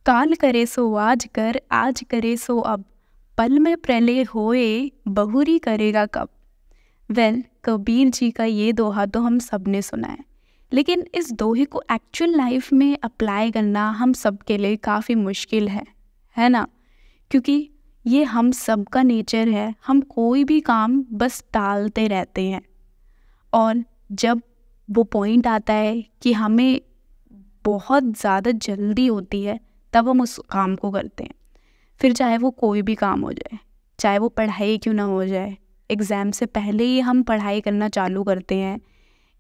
काल करे सो आज करे सो अब, पल में प्रलय होए, बहुरी करेगा कब। कबीर जी का ये दोहा तो हम सब ने सुना है, लेकिन इस दोहे को एक्चुअल लाइफ में अप्लाई करना हम सब के लिए काफ़ी मुश्किल है ना। क्योंकि ये हम सब का नेचर है, हम कोई भी काम बस टालते रहते हैं। और जब वो पॉइंट आता है कि हमें बहुत ज़्यादा जल्दी होती है, तब हम उस काम को करते हैं। फिर चाहे वो कोई भी काम हो जाए, चाहे वो पढ़ाई क्यों ना हो जाए, एग्ज़ाम से पहले ही हम पढ़ाई करना चालू करते हैं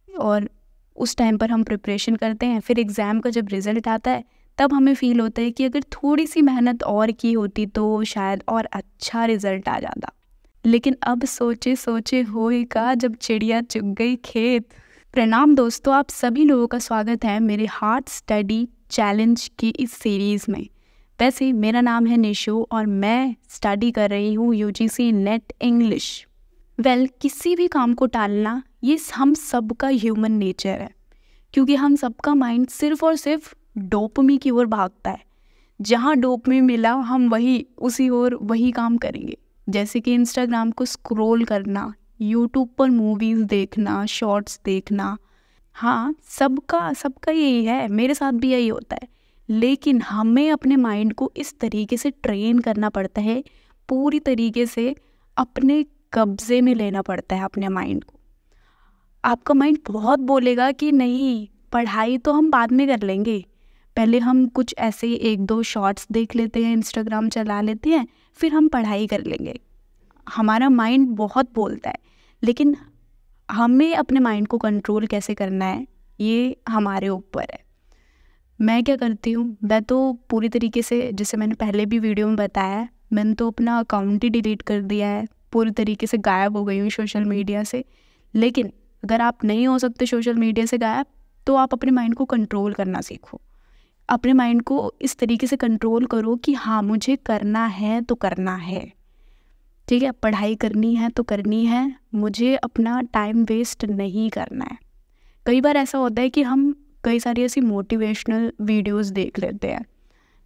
और उस टाइम पर हम प्रिपरेशन करते हैं। फिर एग्ज़ाम का जब रिज़ल्ट आता है तब हमें फ़ील होता है कि अगर थोड़ी सी मेहनत और की होती तो शायद और अच्छा रिज़ल्ट आ जाता। लेकिन अब सोचे सोचे होए का, जब चिड़िया चुग गई खेत। प्रणाम दोस्तों, आप सभी लोगों का स्वागत है मेरे हार्ड स्टडी चैलेंज की इस सीरीज़ में। वैसे मेरा नाम है निशु और मैं स्टडी कर रही हूँ UGC नेट इंग्लिश। किसी भी काम को टालना ये हम सब का ह्यूमन नेचर है, क्योंकि हम सबका माइंड सिर्फ और सिर्फ डोपामिन की ओर भागता है। जहाँ डोपामिन मिला हम उसी ओर वही काम करेंगे। जैसे कि इंस्टाग्राम को स्क्रॉल करना, यूट्यूब पर मूवीज़ देखना, शॉर्ट्स देखना। हाँ, सबका यही है, मेरे साथ भी यही होता है। लेकिन हमें अपने माइंड को इस तरीके से ट्रेन करना पड़ता है, पूरी तरीके से अपने कब्जे में लेना पड़ता है अपने माइंड को। आपका माइंड बहुत बोलेगा कि नहीं, पढ़ाई तो हम बाद में कर लेंगे, पहले हम कुछ ऐसे 1-2 शॉर्ट्स देख लेते हैं, इंस्टाग्राम चला लेते हैं, फिर हम पढ़ाई कर लेंगे। हमारा माइंड बहुत बोलता है, लेकिन हमें अपने माइंड को कंट्रोल कैसे करना है ये हमारे ऊपर है। मैं क्या करती हूँ, मैं तो पूरी तरीके से, जैसे मैंने पहले भी वीडियो में बताया, मैंने तो अपना अकाउंट ही डिलीट कर दिया है, पूरी तरीके से गायब हो गई हूँ सोशल मीडिया से। लेकिन अगर आप नहीं हो सकते सोशल मीडिया से गायब, तो आप अपने माइंड को कंट्रोल करना सीखो। अपने माइंड को इस तरीके से कंट्रोल करो कि हाँ, मुझे करना है तो करना है, ठीक है, पढ़ाई करनी है तो करनी है, मुझे अपना टाइम वेस्ट नहीं करना है। कई बार ऐसा होता है कि हम कई सारी ऐसी मोटिवेशनल वीडियोस देख लेते हैं,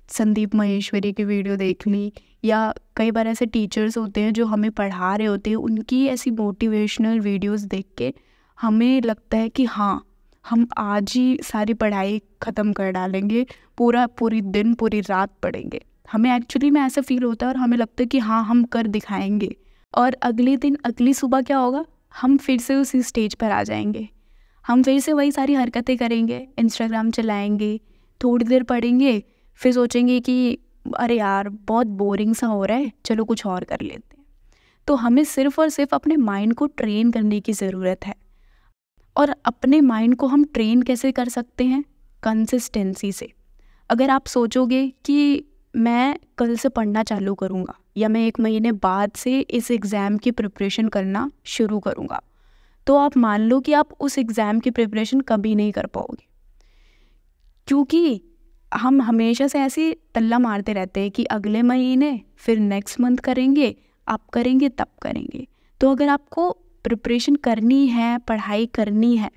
संदीप माहेश्वरी की वीडियो देख ली, या कई बार ऐसे टीचर्स होते हैं जो हमें पढ़ा रहे होते हैं, उनकी ऐसी मोटिवेशनल वीडियोस देख के हमें लगता है कि हाँ, हम आज ही सारी पढ़ाई ख़त्म कर डालेंगे, पूरी दिन पूरी रात पढ़ेंगे। हमें एक्चुअली में ऐसा फील होता है और हमें लगता है कि हाँ, हम कर दिखाएंगे। और अगले दिन अगली सुबह क्या होगा, हम फिर से उसी स्टेज पर आ जाएंगे, हम फिर से वही सारी हरकतें करेंगे, इंस्टाग्राम चलाएंगे, थोड़ी देर पढ़ेंगे, फिर सोचेंगे कि अरे यार बहुत बोरिंग सा हो रहा है, चलो कुछ और कर लेते हैं। तो हमें सिर्फ और सिर्फ अपने माइंड को ट्रेन करने की ज़रूरत है। और अपने माइंड को हम ट्रेन कैसे कर सकते हैं? कंसिस्टेंसी से। अगर आप सोचोगे कि मैं कल से पढ़ना चालू करूँगा, या मैं 1 महीने बाद से इस एग्ज़ाम की प्रिपरेशन करना शुरू करूँगा, तो आप मान लो कि आप उस एग्ज़ाम की प्रिपरेशन कभी नहीं कर पाओगे। क्योंकि हम हमेशा से ऐसे तल्ला मारते रहते हैं कि अगले महीने, फिर नेक्स्ट मंथ करेंगे, अब करेंगे, तब करेंगे। तो अगर आपको प्रिपरेशन करनी है, पढ़ाई करनी है,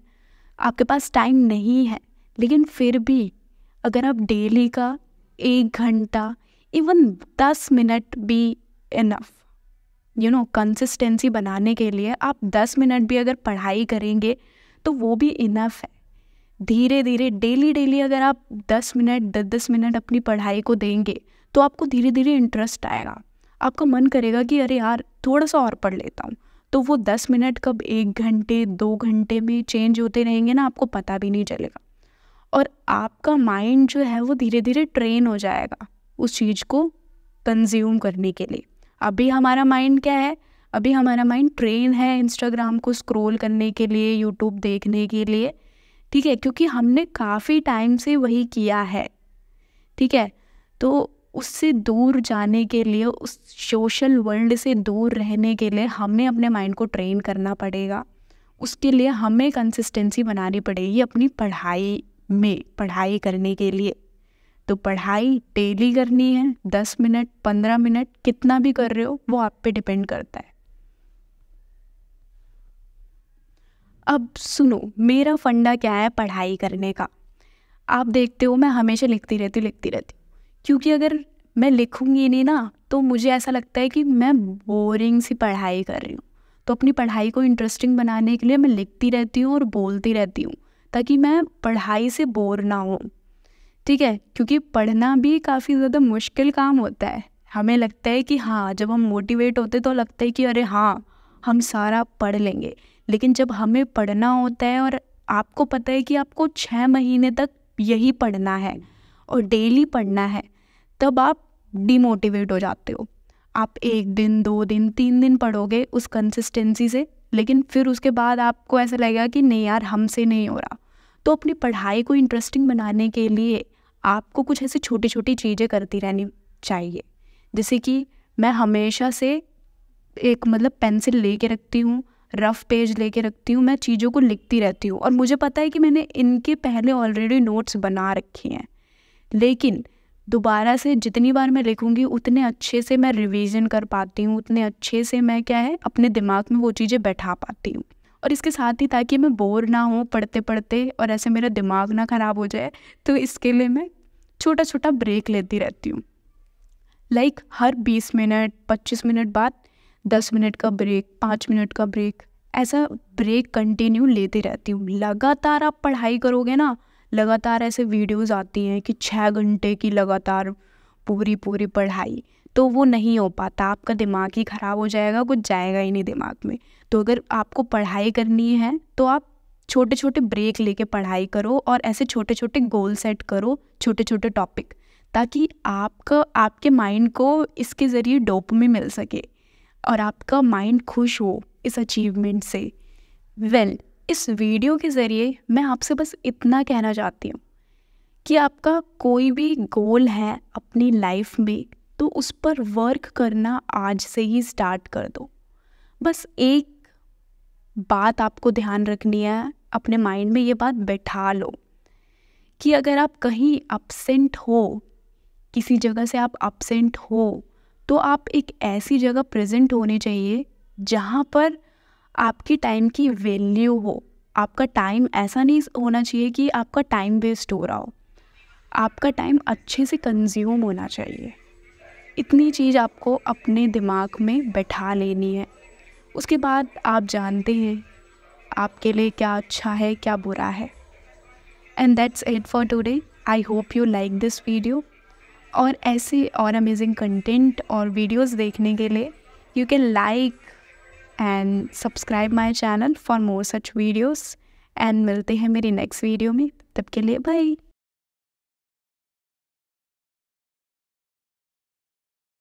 आपके पास टाइम नहीं है, लेकिन फिर भी अगर आप डेली का 1 घंटा, इवन 10 मिनट भी इनफ, कंसिस्टेंसी बनाने के लिए आप 10 मिनट भी अगर पढ़ाई करेंगे तो वो भी इनफ है। धीरे धीरे डेली अगर आप 10 मिनट 10 मिनट अपनी पढ़ाई को देंगे, तो आपको धीरे धीरे इंटरेस्ट आएगा, आपका मन करेगा कि अरे यार थोड़ा सा और पढ़ लेता हूँ। तो वो 10 मिनट कब 1 घंटे 2 घंटे में चेंज होते रहेंगे ना, आपको पता भी नहीं चलेगा। और आपका माइंड जो है वो धीरे धीरे ट्रेन हो जाएगा उस चीज़ को कंज्यूम करने के लिए। अभी हमारा माइंड क्या है, अभी हमारा माइंड ट्रेन है इंस्टाग्राम को स्क्रॉल करने के लिए, यूट्यूब देखने के लिए, ठीक है, क्योंकि हमने काफ़ी टाइम से वही किया है, ठीक है। तो उससे दूर जाने के लिए, उस सोशल वर्ल्ड से दूर रहने के लिए हमें अपने माइंड को ट्रेन करना पड़ेगा। उसके लिए हमें कंसिस्टेंसी बनानी पड़ेगी अपनी पढ़ाई में, पढ़ाई करने के लिए। तो पढ़ाई डेली करनी है, 10 मिनट 15 मिनट कितना भी कर रहे हो, वो आप पे डिपेंड करता है। अब सुनो, मेरा फंडा क्या है पढ़ाई करने का। आप देखते हो मैं हमेशा लिखती रहती हूँ, क्योंकि अगर मैं लिखूँगी नहीं ना तो मुझे ऐसा लगता है कि मैं बोरिंग सी पढ़ाई कर रही हूँ। तो अपनी पढ़ाई को इंटरेस्टिंग बनाने के लिए मैं लिखती रहती हूँ और बोलती रहती हूँ, ताकि मैं पढ़ाई से बोर ना हूँ, ठीक है। क्योंकि पढ़ना भी काफ़ी ज़्यादा मुश्किल काम होता है। हमें लगता है कि हाँ, जब हम मोटिवेट होते तो लगता है कि अरे हाँ, हम सारा पढ़ लेंगे। लेकिन जब हमें पढ़ना होता है और आपको पता है कि आपको 6 महीने तक यही पढ़ना है और डेली पढ़ना है, तब आप डिमोटिवेट हो जाते हो। आप 1 दिन, 2 दिन, 3 दिन पढ़ोगे उस कंसिस्टेंसी से, लेकिन फिर उसके बाद आपको ऐसा लगेगा कि नहीं यार, हमसे नहीं हो रहा। तो अपनी पढ़ाई को इंटरेस्टिंग बनाने के लिए आपको कुछ ऐसी छोटी छोटी चीज़ें करती रहनी चाहिए। जैसे कि मैं हमेशा से एक पेंसिल लेके रखती हूँ, रफ़ पेज लेके रखती हूँ, मैं चीज़ों को लिखती रहती हूँ और मुझे पता है कि मैंने इनके पहले ऑलरेडी नोट्स बना रखे हैं, लेकिन दोबारा से जितनी बार मैं लिखूँगी उतने अच्छे से मैं रिवीजन कर पाती हूँ, उतने अच्छे से मैं अपने दिमाग में वो चीज़ें बैठा पाती हूँ। और इसके साथ ही ताकि मैं बोर ना हूँ पढ़ते पढ़ते और ऐसे मेरा दिमाग ना ख़राब हो जाए, तो इसके लिए मैं छोटा छोटा ब्रेक लेती रहती हूँ। हर 20 मिनट 25 मिनट बाद 10 मिनट का ब्रेक, 5 मिनट का ब्रेक, ऐसा ब्रेक कंटिन्यू लेती रहती हूँ। लगातार आप पढ़ाई करोगे ना, लगातार ऐसे वीडियोस आती हैं कि 6 घंटे की लगातार पूरी पढ़ाई, तो वो नहीं हो पाता। आपका दिमाग ही ख़राब हो जाएगा, कुछ जाएगा ही नहीं दिमाग में। तो अगर आपको पढ़ाई करनी है तो आप छोटे छोटे ब्रेक लेके पढ़ाई करो और ऐसे छोटे छोटे गोल सेट करो, छोटे छोटे टॉपिक, ताकि आपके माइंड को इसके ज़रिए डोपामिन मिल सके और आपका माइंड खुश हो इस अचीवमेंट से। इस वीडियो के ज़रिए मैं आपसे बस इतना कहना चाहती हूँ कि आपका कोई भी गोल है अपनी लाइफ में, तो उस पर वर्क करना आज से ही स्टार्ट कर दो। बस एक बात आपको ध्यान रखनी है, अपने माइंड में ये बात बैठा लो कि अगर आप कहीं अपसेंट हो, किसी जगह से आप अपसेंट हो, तो आप एक ऐसी जगह प्रेजेंट होनी चाहिए जहाँ पर आपकी टाइम की वैल्यू हो। आपका टाइम ऐसा नहीं होना चाहिए कि आपका टाइम वेस्ट हो रहा हो, आपका टाइम अच्छे से कंज्यूम होना चाहिए। इतनी चीज़ आपको अपने दिमाग में बैठा लेनी है। उसके बाद आप जानते हैं आपके लिए क्या अच्छा है, क्या बुरा है। And that's it for today. I hope you like this video. और ऐसे और अमेजिंग कंटेंट और वीडियोस देखने के लिए you can like and subscribe my channel for more such videos. And मिलते हैं मेरी नेक्स्ट वीडियो में, तब के लिए बाय।